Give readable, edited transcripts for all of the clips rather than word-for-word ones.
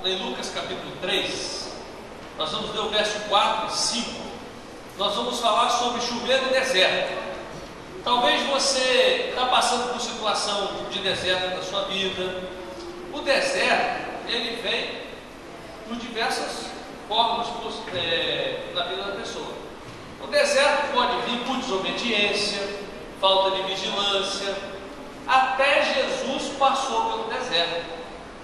em Lucas capítulo 3, nós vamos ler o verso 4 e 5, nós vamos falar sobre chover no deserto. Talvez você está passando por situação de deserto na sua vida. O deserto, ele vem por diversas formas na vida da pessoa. O deserto pode vir por desobediência, falta de vigilância. Até Jesus passou pelo deserto.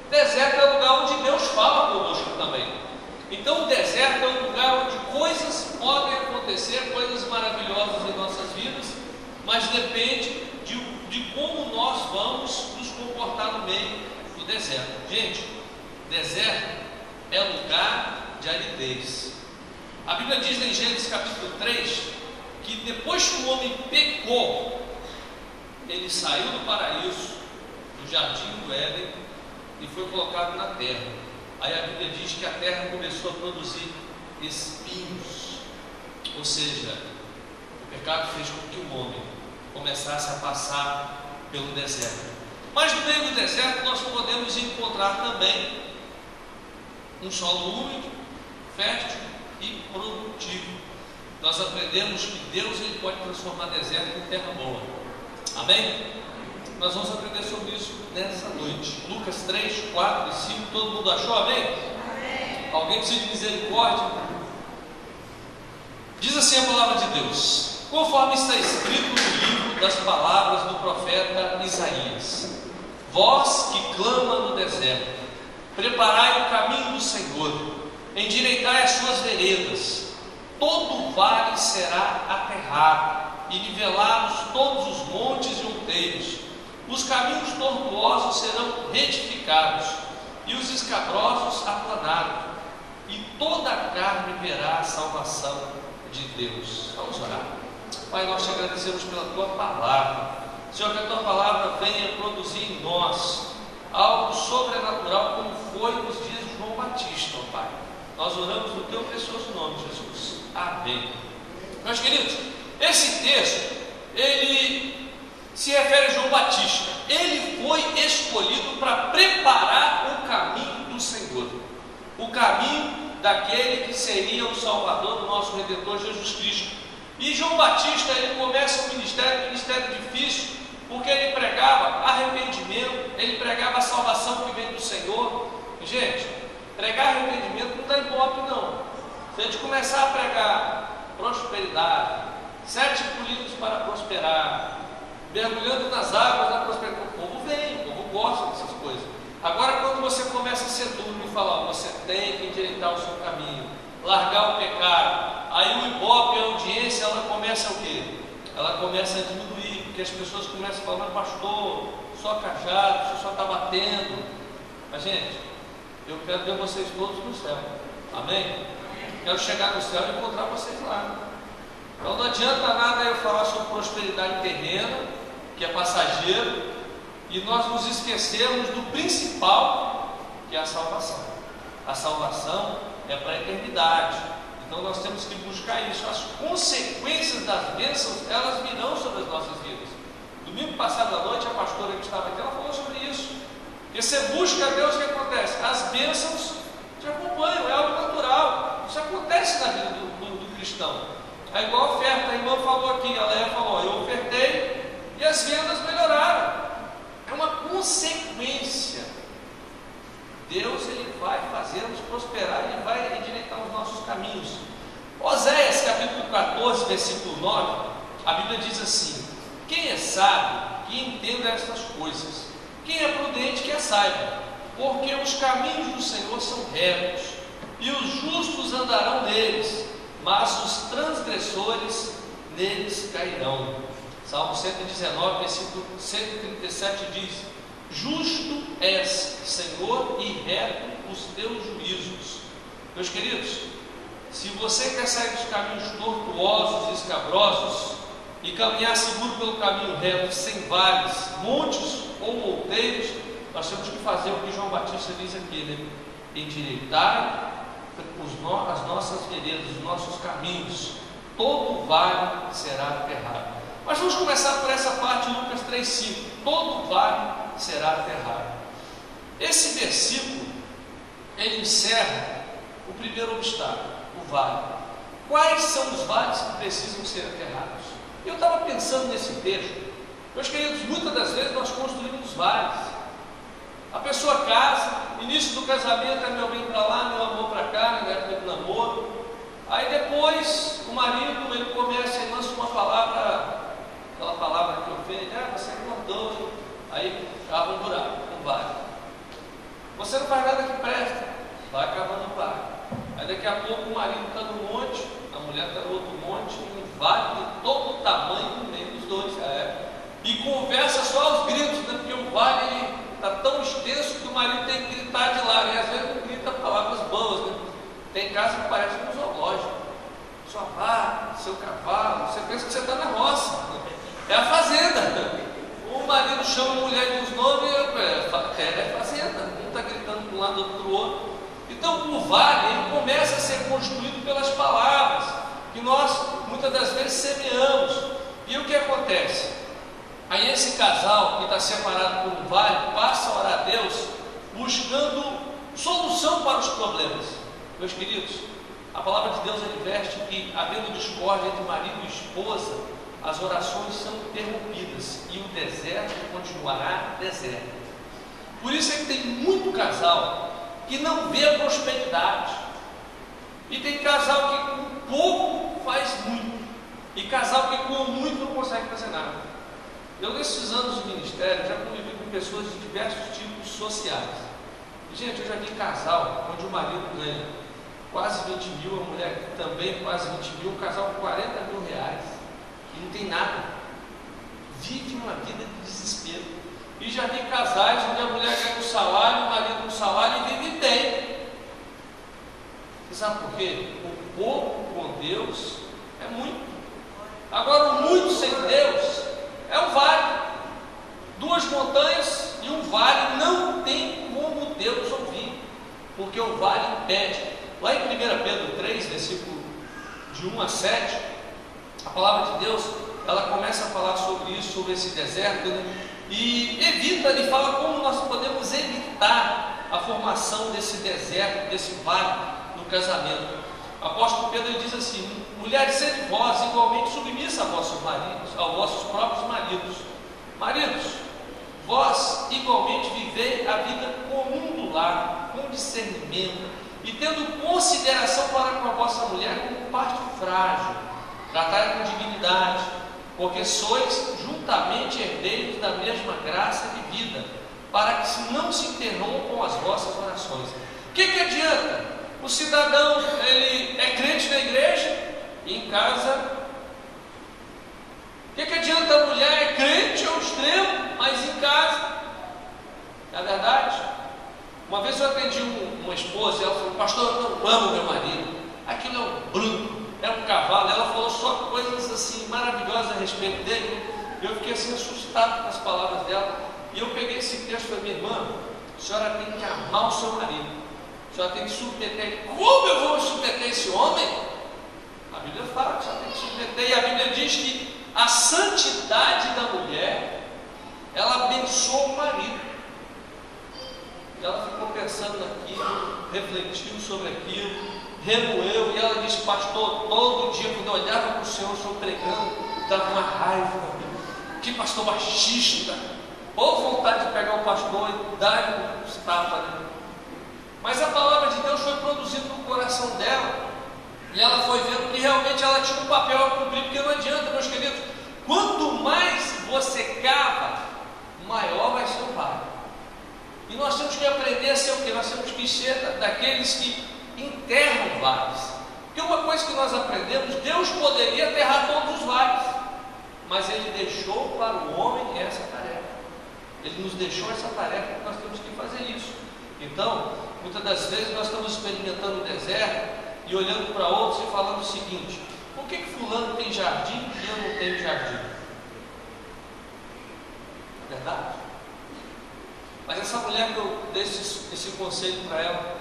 O deserto é o lugar onde Deus fala conosco também. Então o deserto é um lugar onde coisas podem acontecer, coisas maravilhosas em nossas vidas, mas depende de como nós vamos nos comportar no meio do deserto. Gente, deserto é lugar de aridez. A Bíblia diz em Gênesis capítulo 3 que depois que o homem pecou, ele saiu do paraíso, do jardim do Éden, e foi colocado na terra. Aí a Bíblia diz que a terra começou a produzir espinhos, ou seja, o pecado fez com que o homem começasse a passar pelo deserto. Mas no meio do deserto nós podemos encontrar também um solo úmido, fértil e produtivo. Nós aprendemos que Deus ele pode transformar deserto em terra boa. Amém? Nós vamos aprender sobre isso nessa noite. Lucas 3, 4 e 5, todo mundo achou? Amém? Amém. Alguém precisa de misericórdia? Diz assim a palavra de Deus, conforme está escrito no livro das palavras do profeta Isaías: vós que clama no deserto, preparai o caminho do Senhor, endireitai as suas veredas, todo vale será aterrado, e nivelados todos os montes e outeiros, os caminhos tortuosos serão retificados, e os escabrosos aplanados, e toda a carne verá a salvação de Deus. Vamos orar. Pai, nós te agradecemos pela tua palavra. Senhor, que a tua palavra venha produzir em nós algo sobrenatural, como foi nos dias de João Batista, ó Pai. Nós oramos no teu precioso nome, Jesus. Amém. Meus queridos, esse texto, ele se refere a João Batista. Ele foi escolhido para preparar o caminho do Senhor, o caminho daquele que seria o Salvador do nosso Redentor Jesus Cristo. E João Batista, ele começa um ministério difícil, porque ele pregava arrependimento, ele pregava a salvação que vem do Senhor. Gente, pregar arrependimento não dá ibope não. Se a gente começar a pregar prosperidade, 7 pulidos para prosperar, mergulhando nas águas da prosperidade, o povo vem, o povo gosta dessas coisas. Agora, quando você começa a ser duro e falar, você tem que endireitar o seu caminho, largar o pecado, aí o ibope, a audiência, ela começa o quê? Ela começa a diminuir, porque as pessoas começam a falar, mas pastor, só cajado, você só está batendo. Mas gente, eu quero ver vocês todos no céu. Amém? Quero chegar no céu e encontrar vocês lá. Então não adianta nada eu falar sobre prosperidade terrena, que é passageiro, e nós nos esquecermos do principal, que é a salvação. A salvação é para a eternidade. Então nós temos que buscar isso. As consequências das bênçãos, elas virão sobre as nossas vidas. Domingo passado à noite, a pastora que estava aqui, ela falou sobre isso. Porque você busca a Deus, o que acontece? As bênçãos te acompanham, é algo natural. Isso acontece na vida do cristão. É igual a oferta, a irmã falou aqui, a Leia falou, eu ofertei e as vendas melhoraram. É uma consequência. Deus ele vai fazer-nos prosperar, ele vai endireitar os nossos caminhos. Oséias capítulo 14, versículo 9, a Bíblia diz assim: quem é sábio, que entenda estas coisas, quem é prudente, que a saiba, porque os caminhos do Senhor são retos, e os justos andarão neles, mas os transgressores neles cairão. Salmo 119, versículo 137 diz: justo és, Senhor, e reto os teus juízos. Meus queridos, se você quer sair dos caminhos tortuosos e escabrosos e caminhar seguro pelo caminho reto, sem vales, montes ou outeiros, nós temos que fazer o que João Batista diz aqui, né? Endireitar as nossas veredas, os nossos caminhos, todo vale será aterrado. Mas vamos começar por essa parte de Lucas 3,5. Todo vale será aterrado. Esse versículo, ele encerra o primeiro obstáculo, o vale. Quais são os vales que precisam ser aterrados? Eu estava pensando nesse texto. Meus queridos, muitas das vezes nós construímos vales. A pessoa casa, início do casamento é meu bem para lá, meu amor para cá, na época do namoro. Aí depois o marido ele começa e lança uma palavra, aquela palavra que ofende, você é gordoso. Aí acaba um buraco, um vale. Você não faz nada que presta, vai acabando o vale. Aí daqui a pouco o marido está no monte, a mulher está no outro monte, e um vale de todo o tamanho no meio dos dois. E conversa só aos gritos, né? Porque o vale está tão extenso que o marido tem que gritar de lá, e às vezes não grita palavras boas, né? Tem casa que parece um zoológico, sua vaca, seu cavalo, você pensa que você está na roça, é a fazenda. O marido chama a mulher de uns nomes, é fazenda, um está gritando para um lado, outro para o outro. Então o vale ele começa a ser construído pelas palavras que nós muitas das vezes semeamos. E o que acontece? Aí esse casal que está separado por um vale passa a orar a Deus buscando solução para os problemas. Meus queridos, a palavra de Deus adverte que, havendo discórdia entre marido e esposa, as orações são interrompidas e o deserto continuará deserto. Por isso é que tem muito casal que não vê a prosperidade, e tem casal que com pouco faz muito, e casal que com muito não consegue fazer nada. Eu, nesses anos de ministério, já convivi com pessoas de diversos tipos sociais. E, gente, eu já vi casal onde o marido ganha quase 20 mil, a mulher também quase 20 mil, um casal com 40 mil reais, e não tem nada, vive uma vida de desespero. E já vi casais onde a mulher ganha um salário, o marido um salário e vive bem. Você sabe por quê? O pouco com Deus é muito. Agora, o muito sem Deus é um vale. Duas montanhas e um vale não tem como Deus ouvir, porque o vale impede. Lá em 1 Pedro 3, versículo de 1 a 7, a palavra de Deus, ela começa a falar sobre isso, sobre esse deserto, né? E ele fala como nós podemos evitar a formação desse deserto, desse vale no casamento. O apóstolo Pedro diz assim: mulheres, sede vós igualmente submissa a vossos maridos, aos vossos próprios maridos. Maridos, vós igualmente vivei a vida comum do lar, com discernimento, e tendo consideração para com a vossa mulher como parte frágil, tratai com dignidade, porque sois juntamente herdeiros da mesma graça de vida, para que não se interrompam as vossas orações. O que adianta? O cidadão, ele é crente na igreja e em casa. O que adianta a mulher é crente ao extremo, mas em casa? Não é verdade? Uma vez eu atendi uma esposa e ela falou: pastor, eu não amo meu marido, aquilo é um bruto, é um cavalo. Ela falou só coisas assim maravilhosas a respeito dele. Eu fiquei assim assustado com as palavras dela. E eu peguei esse texto e falei: minha irmã, a senhora tem que amar o seu marido, a senhora tem que submeter ele. Como eu vou submeter esse homem? A Bíblia fala que a senhora tem que submeter, e a Bíblia diz que a santidade da mulher, ela abençoa o marido. E ela ficou pensando naquilo, refletindo sobre aquilo, remoeu, e ela disse: pastor, todo dia quando eu olhava para o Senhor pregando, dava uma raiva, que pastor machista, ou vontade de pegar o pastor e dar uns tapas, né? Mas a palavra de Deus foi produzindo no coração dela, e ela foi vendo que realmente ela tinha um papel a cumprir, porque não adianta, meus queridos, quanto mais você cava, maior vai ser o vale. E nós temos que aprender a ser o quê? Nós temos que ser daqueles que enterram vales. Porque uma coisa que nós aprendemos: Deus poderia aterrar todos os vales, mas Ele deixou para o homem essa tarefa. Ele nos deixou essa tarefa, que nós temos que fazer isso. Então, muitas das vezes nós estamos experimentando o deserto e olhando para outros e falando o seguinte: por que fulano tem jardim e eu não tenho jardim? É verdade? Mas essa mulher que eu dei esse conselho para ela,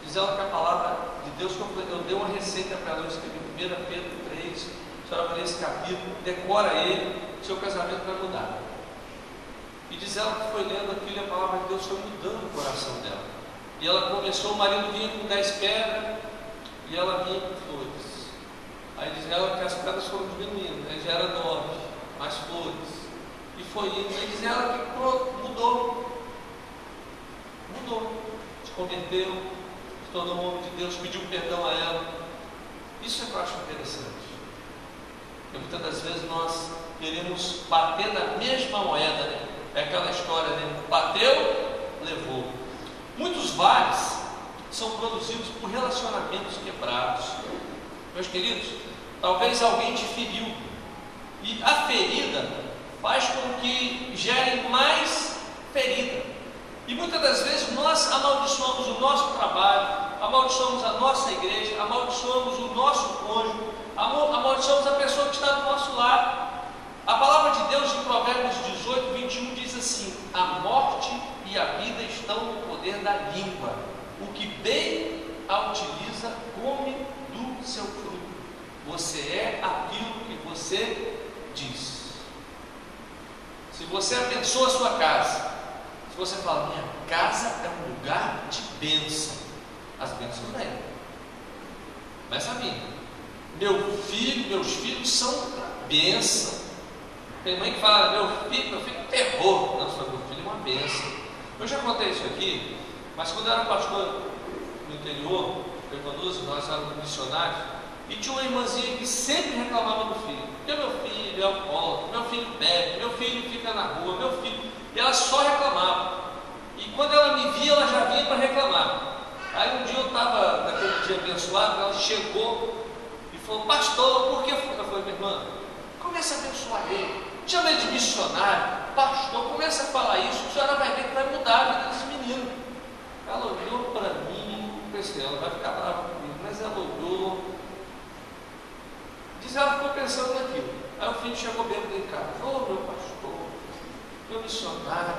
diz ela que a palavra de Deus, que eu dei uma receita para ela, eu escrevi 1 Pedro 3, a senhora vai ler esse capítulo, decora ele, seu casamento vai mudar. E diz ela que foi lendo aquilo e a palavra de Deus foi mudando o coração dela. E E ela começou, o marido vinha com 10 pedras e ela vinha com flores. Aí diz ela que as pedras foram diminuindo, né? Já era 9, mais flores. E foi indo. Aí diz ela que pronto, mudou. Se converteu, se tornou um homem de Deus, pediu perdão a ela. Isso é que eu acho interessante. Porque muitas das vezes nós queremos bater na mesma moeda, né? É aquela história, né? Bateu, levou. Muitos vales são produzidos por relacionamentos quebrados. Meus queridos, talvez alguém te feriu, e a ferida faz com que gere mais ferida. E muitas das vezes nós amaldiçoamos o nosso trabalho, amaldiçoamos a nossa igreja, amaldiçoamos o nosso cônjuge, amaldiçoamos a pessoa que está do nosso lado. A palavra de Deus em Provérbios 18, 21 diz assim: a morte e a vida estão no poder da língua. O que bem a utiliza come do seu fruto. Você é aquilo que você diz. Se você abençoa a sua casa, se você fala, minha casa é um lugar de bênção, as bênçãos vêm. Começa a vir. Meus filhos são bênção. Tem mãe que fala, meu filho é um terror. Não, meu filho é uma bênção. Eu já contei isso aqui, mas quando eu era pastor no interior, eu conduzo, nós éramos missionários, e tinha uma irmãzinha que sempre reclamava do filho. Porque meu filho é alcoólatra, meu filho bebe, meu filho fica na rua, meu filho. E ela só reclamava. E quando ela me via, ela já vinha para reclamar. Aí um dia eu estava, naquele dia abençoado, ela chegou e falou, pastor, por que? Eu falei, minha irmã, começa a abençoar ele. Chama ele de missionário, pastor, começa a falar isso, a senhora vai ver que vai mudar a vida desse menino. Ela olhou para mim, pensei, ela vai ficar brava comigo, mas ela olhou. Diz ela, ficou pensando naquilo. Aí o filho chegou bêbado em casa, ô meu pastor, meu missionário.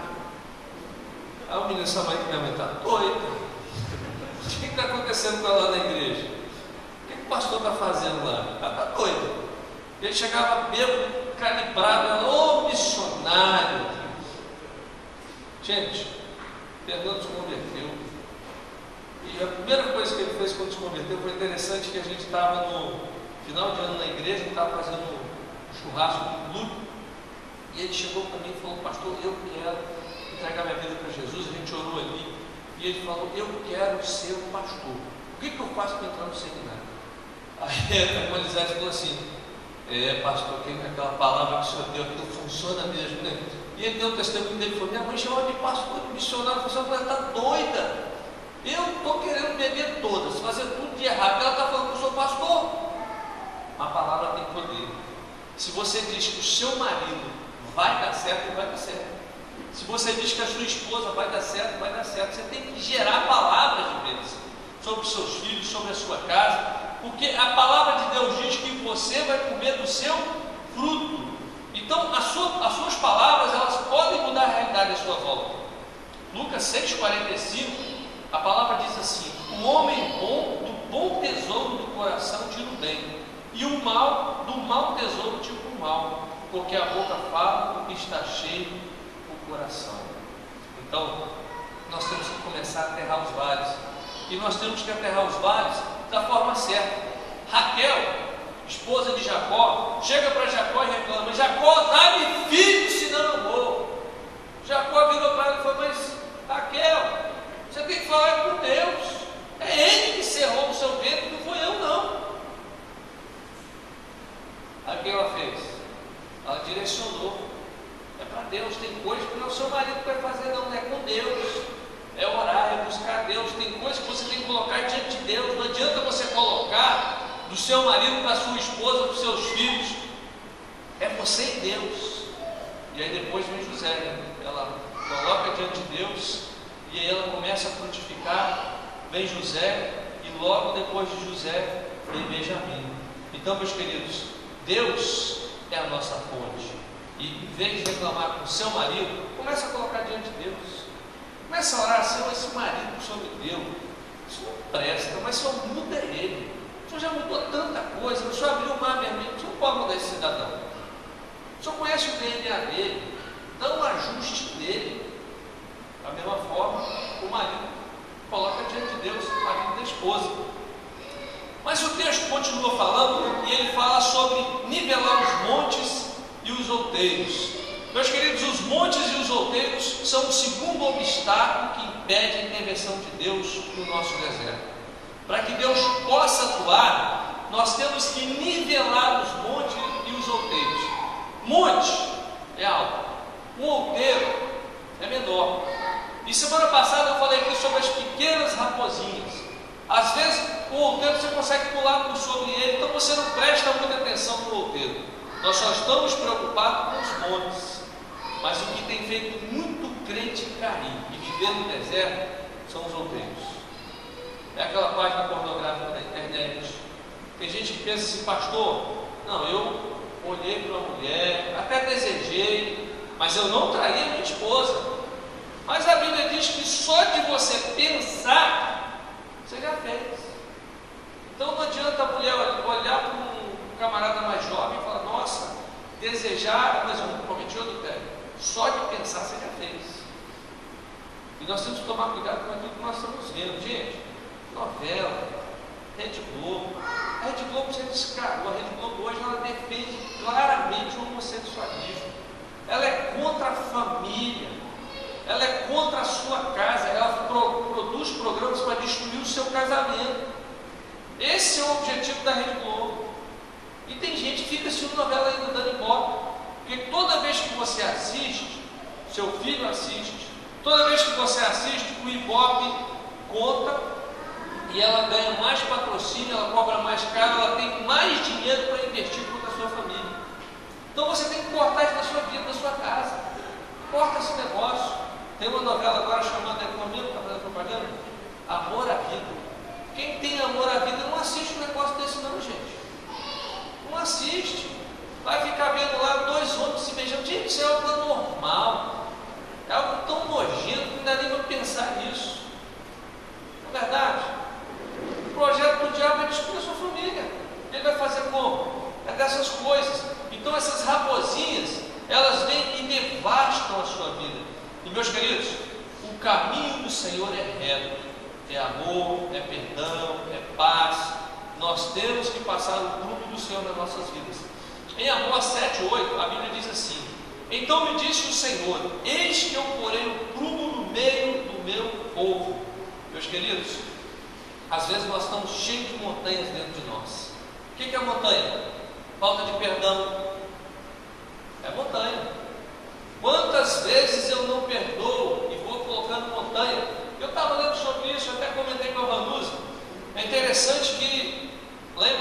Aí o menino, essa mãe que minha mãe está doida. O que está acontecendo com ela lá na igreja? O que o pastor está fazendo lá? Ela está doida. Ele chegava bêbado, calibrado, ela, ô missionário. Gente, Fernando se converteu. E a primeira coisa que ele fez quando se converteu foi interessante, que a gente estava no final de ano na igreja, estava fazendo um churrasco no clube. E ele chegou para mim e falou, pastor, eu quero entregar minha vida para Jesus. A gente orou ali. E ele falou, eu quero ser um pastor. O que eu faço para entrar no seminário? Aí a irmã Elisete falou assim, pastor, aquela palavra que o senhor deu, aquilo funciona mesmo, né? E ele deu o testemunho dele, falou, minha mãe chamava de pastor, de missionário, a pessoa está doida. Eu estou querendo beber todas, fazer tudo de errado. Ela está falando que eu sou pastor. A palavra tem poder. Se você diz que o seu marido vai dar certo, vai dar certo. Se você diz que a sua esposa vai dar certo, vai dar certo. Você tem que gerar palavras de bênção sobre os seus filhos, sobre a sua casa, porque a palavra de Deus diz que você vai comer do seu fruto. Então, as suas palavras, elas podem mudar a realidade à sua volta. Lucas 6,45, a palavra diz assim: o homem bom, do bom tesouro do coração tira o bem, e o mal, do mau tesouro tira o mal, porque a boca fala o que está cheio o coração. Então, nós temos que começar a aterrar os vales, e nós temos que aterrar os vales da forma certa. Raquel, esposa de Jacó, chega para Jacó e reclama: Jacó, dá-me filho, senão eu morro. Jacó virou para ela e falou: mas Raquel, você tem que falar com Deus, é Ele que cerrou o seu ventre, não foi eu não. Aí o que ela fez? Ela direcionou: é para Deus, tem coisas que não é o seu marido que vai fazer não, é com Deus, é orar, é buscar Deus, tem coisas que você tem que colocar diante de Deus. Não adianta você colocar do seu marido para a sua esposa, para os seus filhos, é você e Deus. E aí depois vem José, né? Ela coloca diante de Deus, e aí ela começa a frutificar. Vem José, e logo depois de José vem Benjamim. Então, meus queridos, Deus é a nossa fonte, e em vez de reclamar com o seu marido, começa a colocar diante de Deus. Começa a orar: Senhor, esse marido que o Senhor me deu, isso não presta, mas o Senhor muda ele. O Senhor já mudou tanta coisa, o Senhor abriu o mar vermelho, o Senhor não pode mudar esse cidadão. O Senhor conhece o DNA dele, dá um ajuste nele. Da mesma forma, o marido coloca esposa. Mas o texto continua falando e ele fala sobre nivelar os montes e os outeiros. Meus queridos, os montes e os outeiros são o segundo obstáculo que impede a intervenção de Deus no nosso deserto. Para que Deus possa atuar, nós temos que nivelar os montes e os outeiros. Monte é alto, o outeiro é menor. E semana passada eu falei aqui sobre as pequenas raposinhas. Às vezes o outeiro você consegue pular por sobre ele, então você não presta muita atenção no outeiro. Nós só estamos preocupados com os montes. Mas o que tem feito muito crente cair e viver no deserto são os outeiros. É aquela página pornográfica da internet. Tem gente que pensa assim, pastor, não, eu olhei para uma mulher, até desejei, mas eu não traí a minha esposa. Mas a Bíblia diz que só de você pensar, você já fez. Então não adianta a mulher olhar para um camarada mais jovem e falar, nossa, desejar, mas eu não prometi adultério. Só de pensar você já fez. E nós temos que tomar cuidado com aquilo que nós estamos vendo. Gente, novela, Rede Globo. A Rede Globo já descarou. A Rede Globo hoje ela defende claramente o homossexualismo. Ela é contra a família. Ela é contra a sua casa. Ela produz programas para destruir o seu casamento. Esse é o objetivo da Rede Globo. E tem gente que fica assistindo novela ainda dando ibope. Porque toda vez que você assiste, seu filho assiste, toda vez que você assiste, o ibope conta e ela ganha mais patrocínio, ela cobra mais caro, ela tem mais dinheiro para investir contra a sua família. Então você tem que cortar isso da sua vida, da sua casa. Corta esse negócio. Tem uma novela agora chamada Economia, que está fazendo propaganda, Amor à Vida. Quem tem amor à vida não assiste um negócio desse não, gente. Não assiste. Vai ficar vendo lá dois homens se beijando. Gente, isso é algo normal. É algo tão nojento que não dá nem para pensar nisso. Não é verdade? O projeto do diabo é destruir a sua família. Ele vai fazer como? É dessas coisas. Então essas raposinhas, elas vêm e devastam a sua vida. E meus queridos, o caminho do Senhor é reto. É amor, é perdão, é paz. Nós temos que passar o prumo do Senhor nas nossas vidas. Em Amós 7:8, a Bíblia diz assim: então me disse o Senhor, eis que eu porei o prumo no meio do meu povo. Meus queridos, às vezes nós estamos cheios de montanhas dentro de nós. O que é montanha? Falta de perdão. É montanha. Quantas vezes eu não perdoo e vou colocando montanha? Eu estava lendo sobre isso, até comentei com a Vanusa. É interessante que lá em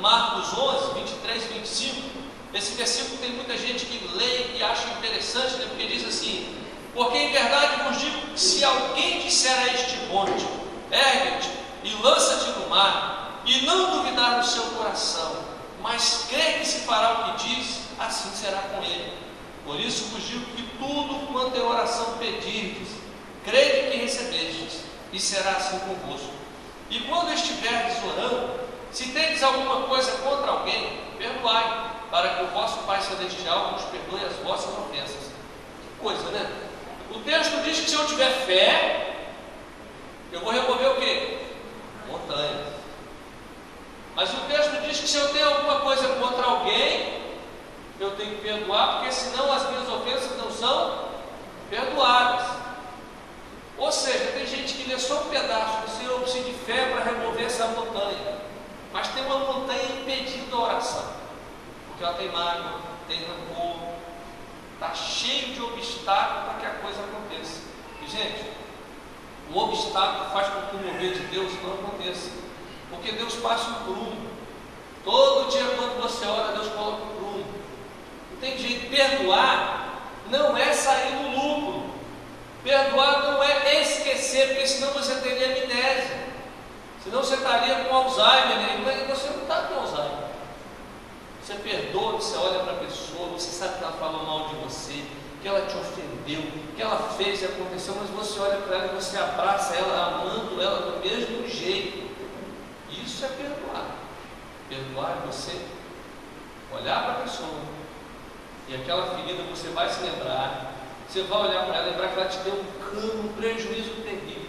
Marcos 11, 23 e 25, esse versículo tem muita gente que lê e acha interessante, né? Porque diz assim: porque em verdade vos digo que se alguém disser a este monte, ergue-te e lança-te no mar, e não duvidar no seu coração, mas crê que se fará o que diz, assim será com ele. Por isso vos digo que tudo quanto em oração pedirdes, crede que recebestes, e será assim convosco. E quando estiverdes orando, se tendes alguma coisa contra alguém, perdoai, para que o vosso Pai Celestial vos perdoe as vossas ofensas. Que coisa, né? O texto diz que se eu tiver fé, eu vou remover o quê? Montanhas. Mas o texto diz que se eu tenho alguma coisa contra alguém, eu tenho que perdoar, porque senão as minhas ofensas não são perdoadas. Ou seja, tem gente que lê só um pedaço do Senhor, eu preciso de fé para remover essa montanha. Mas tem uma montanha impedindo a oração, porque ela tem mágoa, tem rancor, está cheio de obstáculos para que a coisa aconteça. E gente, o obstáculo faz com que o mover de Deus não aconteça, porque Deus passa um prumo. Todo dia quando você ora, Deus coloca um prumo. Não tem jeito. Perdoar não é sair no lucro. Perdoar não é esquecer, porque senão você teria amnésia. Senão você estaria com Alzheimer, né? Mas você não está com Alzheimer. Você perdoa, você olha para a pessoa, você sabe que ela falou mal de você, que ela te ofendeu, que ela fez e aconteceu, mas você olha para ela e você abraça ela, amando ela do mesmo jeito. Isso é perdoar. Perdoar é você olhar para a pessoa e aquela ferida você vai se lembrar. Você vai olhar para ela, lembrar que ela te deu um prejuízo terrível.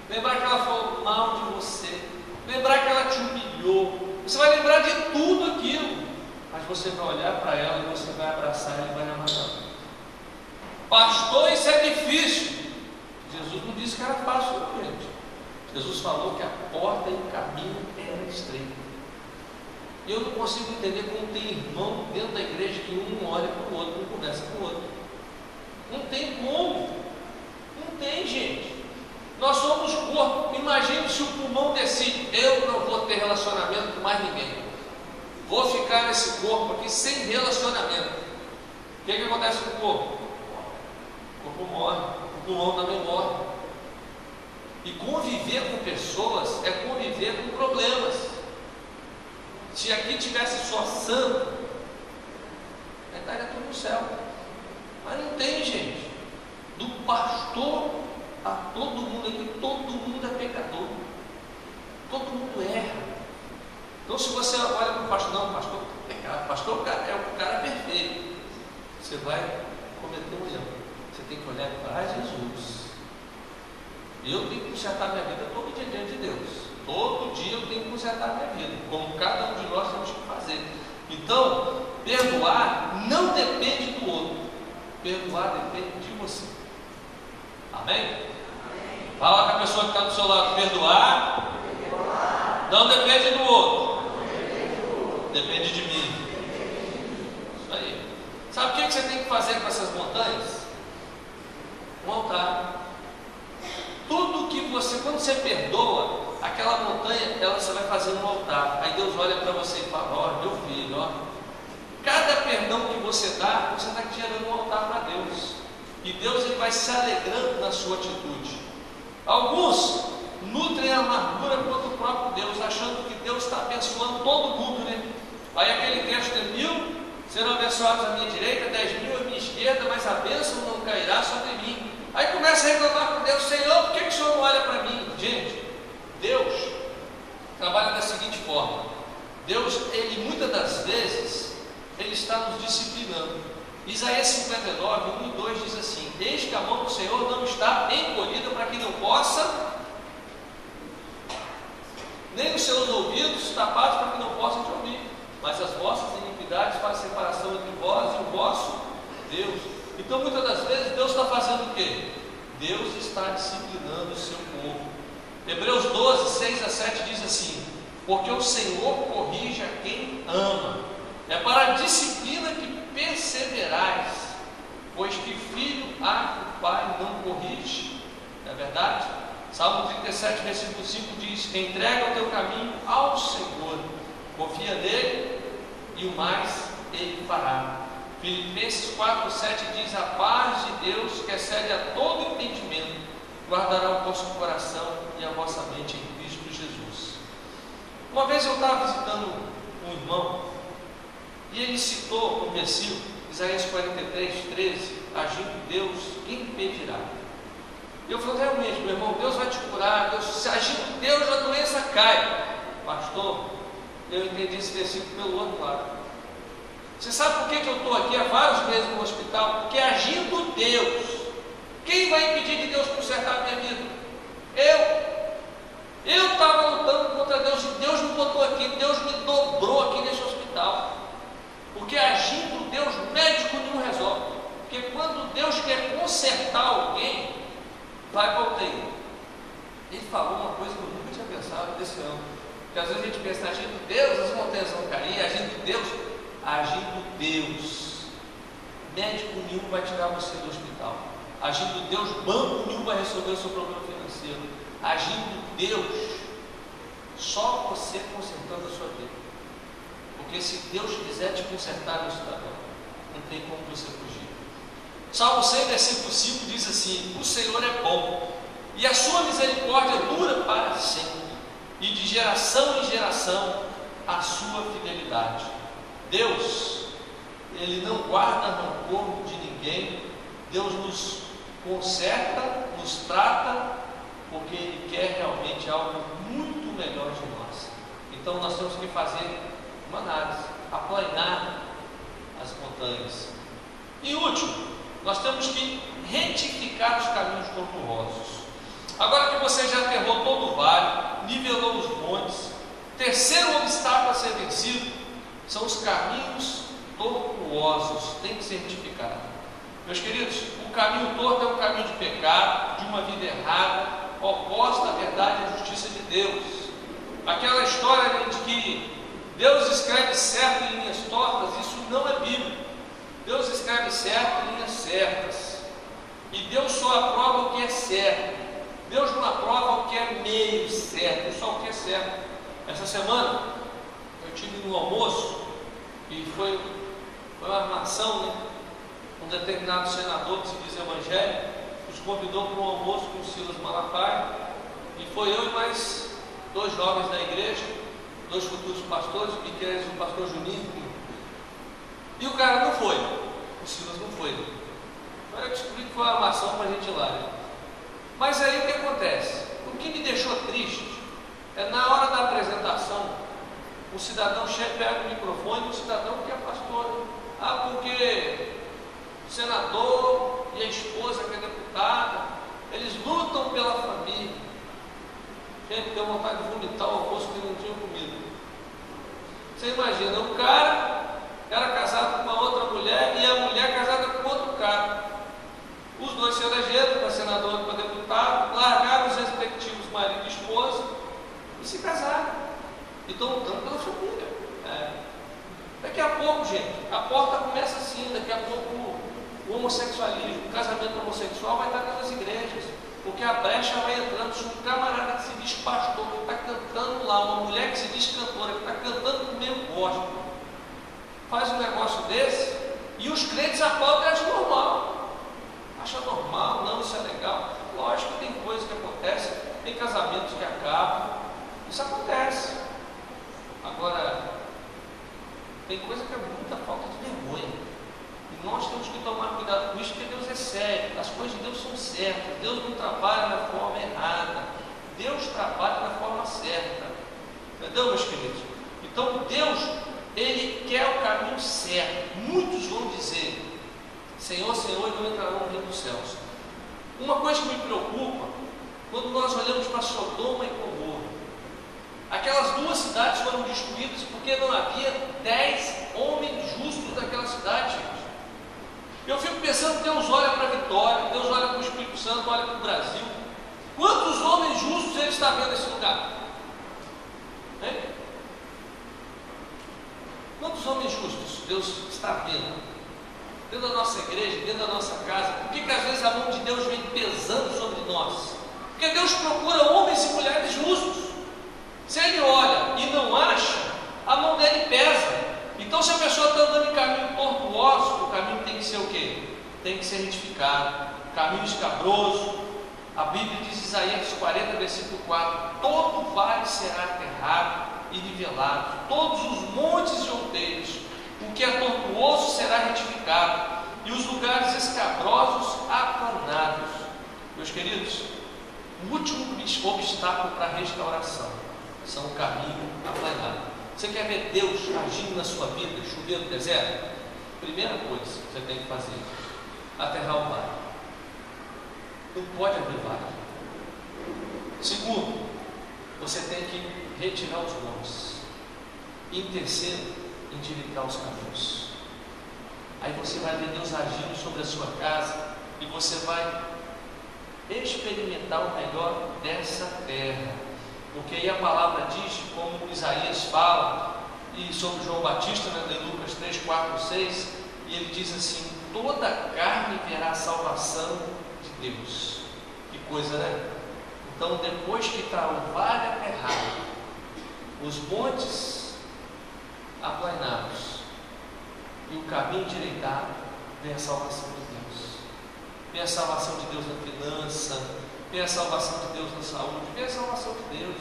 Lembrar que ela falou mal de você, lembrar que ela te humilhou, você vai lembrar de tudo aquilo, mas você vai olhar para ela e você vai abraçar ela e vai amar. Pastor, isso é difícil. Jesus não disse que era fácil, não, gente. Jesus falou que a porta e o caminho era estreito. E eu não consigo entender como tem irmão dentro da igreja que um olha para o outro, um conversa com o outro. Não tem como. Não tem, gente. Nós somos corpo. Imagine se o pulmão decide: eu não vou ter relacionamento com mais ninguém. Vou ficar nesse corpo aqui sem relacionamento. O que acontece com o corpo? O corpo morre. O pulmão também morre. E conviver com pessoas é conviver com problemas. Se aqui tivesse só santo, estaria tudo no céu. Mas não tem, gente. Do pastor a todo mundo aqui, todo mundo é pecador. Todo mundo erra. Então, se você olha para o pastor, não, pastor é pecado, pastor é o cara perfeito, você vai cometer um erro. Você tem que olhar para Jesus. Eu tenho que consertar minha vida todo dia diante de Deus. Todo dia eu tenho que consertar minha vida, como cada um de nós temos que fazer. Então, perdoar não depende do outro, perdoar depende de você. Amém? Fala com a pessoa que está do seu lado: perdoar não depende do outro, depende de mim. Isso aí. Sabe o que você tem que fazer com essas montanhas? Um altar. Tudo que você, quando você perdoa, aquela montanha, você vai fazer um altar. Aí Deus olha para você e fala: ó, meu filho, ó, cada perdão que você dá, você está gerando um altar para Deus. E Deus, ele vai se alegrando na sua atitude. Alguns nutrem a amargura contra o próprio Deus, achando que Deus está abençoando todo mundo, né? Aí aquele texto é: 1000 serão abençoados à minha direita, 10.000 à minha esquerda, mas a bênção não cairá sobre mim. Aí começa a reclamar com Deus: Senhor, por que o Senhor não olha para mim? Gente, Deus trabalha da seguinte forma: Deus, ele muitas das vezes, ele está nos disciplinando. Isaías 59, 1 e 2 diz assim: eis que a mão do Senhor não está encolhida para que não possa, nem os seus ouvidos tapados para que não possam te ouvir, mas as vossas iniquidades fazem separação entre vós e o vosso Deus. Então, muitas das vezes, Deus está fazendo o quê? Deus está disciplinando o seu povo. Hebreus 12, 6 a 7 diz assim: porque o Senhor corrige a quem ama, é para a disciplina que perseverais, pois que filho há que o pai não corrige. Não é verdade? Salmo 37, versículo 5 diz: entrega o teu caminho ao Senhor, confia nele e o mais ele fará. Filipenses 4, 7 diz: a paz de Deus, que excede a todo entendimento, guardará o vosso coração e a vossa mente em Cristo Jesus. Uma vez eu estava visitando um irmão e ele citou um versículo, Isaías 43, 13: agindo Deus, quem impedirá? Eu falei: realmente, meu irmão, Deus vai te curar. Deus, se agindo Deus, a doença cai. Pastor, eu entendi esse versículo pelo outro lado. Você sabe por que eu estou aqui há vários meses no hospital? Porque agindo Deus, quem vai impedir de Deus consertar a minha vida? Eu estava lutando contra Deus e Deus me botou aqui, Deus me dobrou aqui nesse hospital. Porque agindo Deus, médico nenhum resolve. Porque quando Deus quer consertar alguém, vai para o UTI. Ele falou uma coisa que eu nunca tinha pensado desse ano. Porque às vezes a gente pensa: agindo Deus, as montanhas vão cair. Agindo Deus, médico nenhum vai tirar você do hospital. Agindo Deus, banco nenhum vai resolver o seu problema financeiro. Agindo Deus, só você consertando a sua vida. Porque se Deus quiser te consertar no cidadão, não tem como você fugir. Salmo 100, versículo 5 diz assim: o Senhor é bom, e a sua misericórdia dura para sempre, e de geração em geração a sua fidelidade. Deus, ele não guarda rancor de ninguém. Deus nos conserta, nos trata, porque ele quer realmente algo muito melhor de nós. Então nós temos que fazer uma análise, aplanar as montanhas. E último, nós temos que retificar os caminhos tortuosos. Agora que você já aterrou todo o vale, nivelou os montes, terceiro obstáculo a ser vencido são os caminhos tortuosos. Tem que ser retificado. Meus queridos, o caminho torto é um caminho de pecado, de uma vida errada, oposta à verdade e à justiça de Deus. Aquela história de que Deus escreve certo em linhas tortas, isso não é bíblico. Deus escreve certo em linhas certas. E Deus só aprova o que é certo. Deus não aprova o que é meio certo, só o que é certo. Essa semana eu tive um almoço e foi uma armação, né? Um determinado senador que se diz evangélico nos convidou para um almoço com o Silas Malafaia, e foi eu e mais 2 jovens da igreja, 2 futuros pastores, o Miquel e o pastor Juninho, e o cara não foi, o Silas não foi. Aí eu descobri que foi uma armação para a gente ir lá, né? Mas aí o que acontece? O que me deixou triste é na hora da apresentação, o cidadão chega, pega o microfone, o cidadão que é pastor, porque o senador e a esposa que é deputada, eles lutam pela família. Gente, deu vontade de vomitar o almoço que não tinha comida. Você imagina, o cara era casado com uma outra mulher e a mulher casada com outro cara. Os dois se elegeram, para senador e para deputado, largaram os respectivos marido e esposa e se casaram. E estão lutando pela família. Daqui a pouco, gente, a porta começa assim, daqui a pouco o homossexualismo, o casamento homossexual vai estar nas igrejas, porque a brecha vai entrando. Se um camarada que se diz pastor, que está cantando lá, uma mulher que se diz cantora, que está cantando no meio gospel, faz um negócio desse, e os crentes aplaudem e acham normal. Acha normal, não, isso é legal. Lógico que tem coisas que acontecem, tem casamentos que acabam, isso acontece. Agora, tem coisa que é muita falta de vergonha. E nós temos que tomar cuidado com isso, porque Deus é sério, as coisas de Deus são certas. Deus não trabalha da forma errada, Deus trabalha da forma certa. Entendeu, meus queridos? Então Deus, Ele quer o caminho certo. Muitos vão dizer: Senhor, Senhor, e não entrarão no reino dos céus. Uma coisa que me preocupa, quando nós olhamos para Sodoma e Gomorra, aquelas 2 cidades foram destruídas porque não havia 10 homens justos naquela cidade, gente. Eu fico pensando, Deus olha para a Vitória, Deus olha para o Espírito Santo, olha para o Brasil. Quantos homens justos Ele está vendo nesse lugar? Hein? Quantos homens justos Deus está vendo dentro da nossa igreja, dentro da nossa casa? Por que às vezes a mão de Deus vem pesando sobre nós? Porque Deus procura homens e mulheres justos. Se Ele olha e não acha, a mão dele pesa. Então, se a pessoa está andando em caminho tortuoso, o caminho tem que ser o quê? Tem que ser retificado. Caminho escabroso. A Bíblia diz, Isaías 40, versículo 4: todo vale será aterrado e nivelado, todos os montes e outeiros. O que é tortuoso será retificado, e os lugares escabrosos aplanados. Meus queridos, o último obstáculo para a restauração são o caminho aplanado. Você quer ver Deus agindo na sua vida, chover no deserto? Primeira coisa que você tem que fazer: aterrar o vale. Não pode abrir vale. Segundo, você tem que retirar os montes. E em terceiro, endireitar os caminhos. Aí você vai ver Deus agindo sobre a sua casa e você vai experimentar o melhor dessa terra. Porque aí a palavra diz, como Isaías fala, e sobre João Batista, né, em Lucas 3, 4, 6, e ele diz assim: toda carne verá a salvação de Deus. Que coisa, né? Então, depois que está o vale aterrado, os montes aplanados e o caminho endireitado, vem a salvação de Deus. Vem a salvação de Deus na finança, vem a salvação de Deus na saúde, vem a salvação de Deus.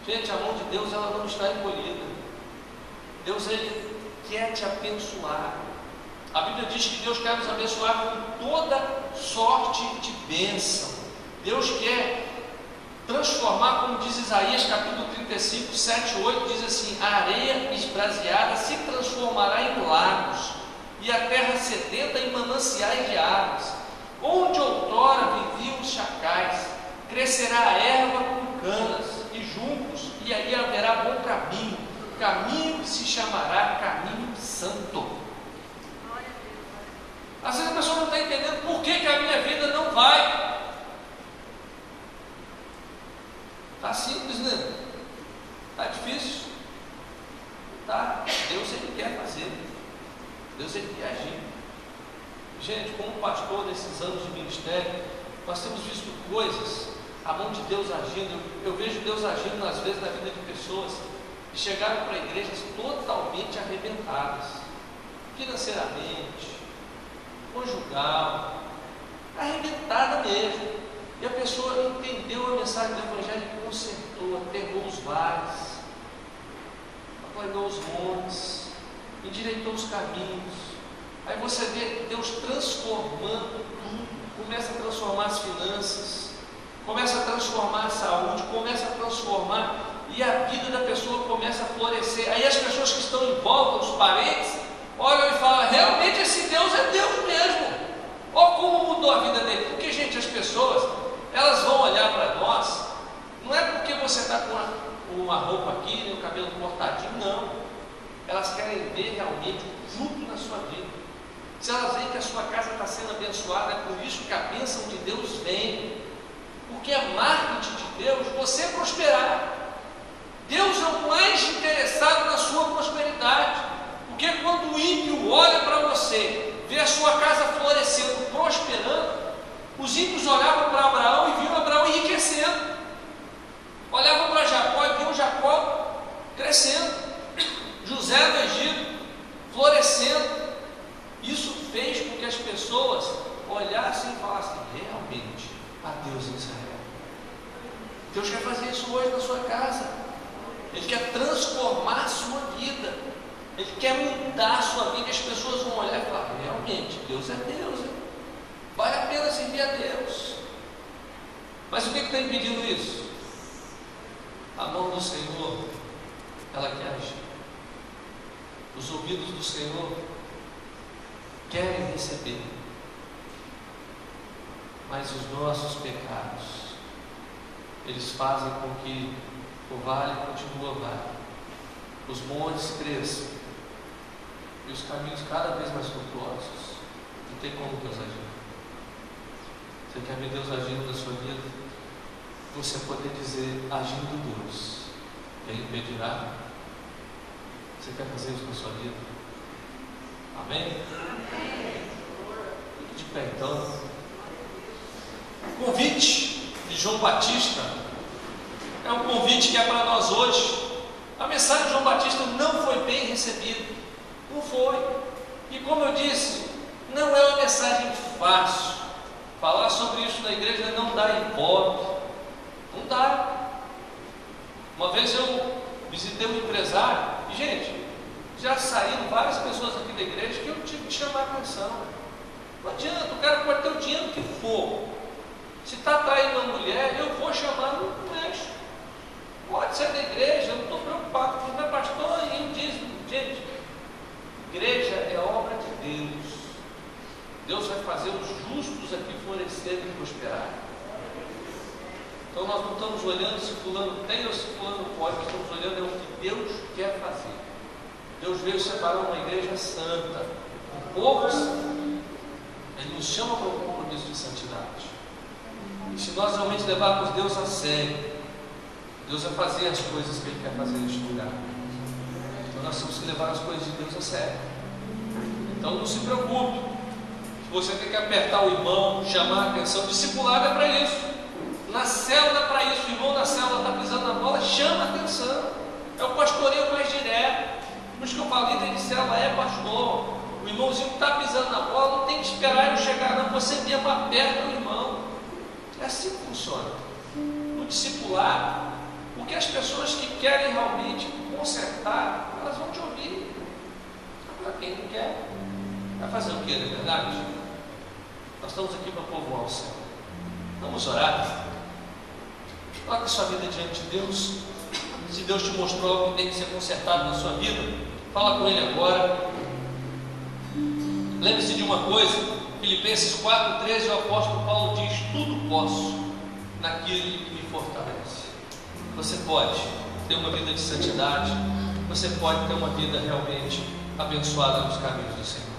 Gente, a mão de Deus, ela não está encolhida. Deus, Ele quer te abençoar. A Bíblia diz que Deus quer nos abençoar com toda sorte de bênção. Deus quer transformar, como diz Isaías capítulo 35, 7 e 8, diz assim: a areia esbraseada se transformará em lagos, e a terra sedenta em mananciais de águas. Onde outrora viviam os chacais, crescerá a erva com canas, e juncos e aí haverá bom caminho, caminho que se chamará caminho santo. Às vezes a pessoa não está entendendo por que a minha vida não vai. Está simples, né? Está difícil. Tá? Deus ele quer fazer. Deus ele quer agir. Gente, como pastor desses anos de ministério, nós temos visto coisas, a mão de Deus agindo. Eu vejo Deus agindo às vezes na vida de pessoas que chegaram para igrejas totalmente arrebentadas, financeiramente, conjugal, arrebentada mesmo. E a pessoa entendeu a mensagem do Evangelho e consertou, aterrou os vales, aplanou os montes, endireitou os caminhos. Aí você vê Deus transformando tudo, começa a transformar as finanças, começa a transformar a saúde, começa a transformar, e a vida da pessoa começa a florescer. Aí as pessoas que estão em volta, os parentes, olham e falam: realmente esse Deus é Deus mesmo. Olha como mudou a vida dele. Porque, gente, as pessoas, elas vão olhar para nós, não é porque você está com uma roupa aqui, nem o cabelo cortadinho, não. Elas querem ver realmente o fruto na sua vida. Se elas veem que a sua casa está sendo abençoada, é por isso que a bênção de Deus vem. Porque é marketing de Deus você prosperar. Deus é o mais interessado na sua prosperidade. Porque quando o ímpio olha para você, vê a sua casa florescendo, prosperando, os ímpios olhavam para Abraão e viam Abraão enriquecendo. Olhavam para Jacó e viam Jacó crescendo. José no Egito florescendo. Isso fez com que as pessoas olhassem e falassem: realmente, há Deus em Israel. Deus quer fazer isso hoje na sua casa. Ele quer transformar a sua vida. Ele quer mudar a sua vida. E as pessoas vão olhar e falar: realmente, Deus é Deus, hein? Vale a pena servir a Deus. Mas o que está impedindo isso? A mão do Senhor, ela quer agir. Os ouvidos do Senhor querem receber, mas os nossos pecados, eles fazem com que o vale continue vale, os montes cresçam e os caminhos cada vez mais tortuosos. Não tem como Deus agir. Você quer ver Deus agindo na sua vida? Você poder dizer: agindo Deus, Ele impedirá. Você quer fazer isso na sua vida? Amém? Fique de pé então. O convite de João Batista é um convite que é para nós hoje. A mensagem de João Batista não foi bem recebida. Não foi. E como eu disse, não é uma mensagem fácil. Falar sobre isso na igreja não dá ibope. Não dá. Uma vez eu visitei um empresário e, gente, já saíram várias pessoas aqui da igreja que eu tive que chamar a atenção. Não adianta, o cara pode ter o dinheiro que for. Se está traindo uma mulher, eu vou chamar no mexe. Pode ser da igreja, eu não estou preocupado com o meu pastor. E ele diz: gente, igreja é obra de Deus. Deus vai fazer os justos aqui florescerem e prosperar. Então nós não estamos olhando se fulano tem ou se fulano pode, nós estamos olhando é o que Deus quer fazer. Deus veio separar uma igreja santa, um povo santo. Ele nos chama para um compromisso de santidade. E se nós realmente levarmos Deus a sério, Deus vai fazer as coisas que Ele quer fazer neste lugar. Então nós temos que levar as coisas de Deus a sério. Então não se preocupe. Se você tem que apertar o irmão, chamar a atenção, discipulado é para isso. Na célula é para isso. O irmão na célula está pisando na bola, chama a atenção. É o pastoreio mais direto. Por isso que eu falo: líder de célula é pastor. O irmãozinho que está pisando na bola não tem que esperar eu chegar, não. Você mesmo aperta o irmão. É assim que funciona. No discipulado, porque as pessoas que querem realmente consertar, elas vão te ouvir. Agora quem não quer, vai fazer o que, não é verdade? Nós estamos aqui para povoar o céu. Vamos orar. Coloque a sua vida diante de Deus. Se Deus te mostrou algo que tem que ser consertado na sua vida, fala com Ele agora. Lembre-se de uma coisa: Filipenses 4,13, o apóstolo Paulo diz: tudo posso naquele que me fortalece. Você pode ter uma vida de santidade, você pode ter uma vida realmente abençoada nos caminhos do Senhor.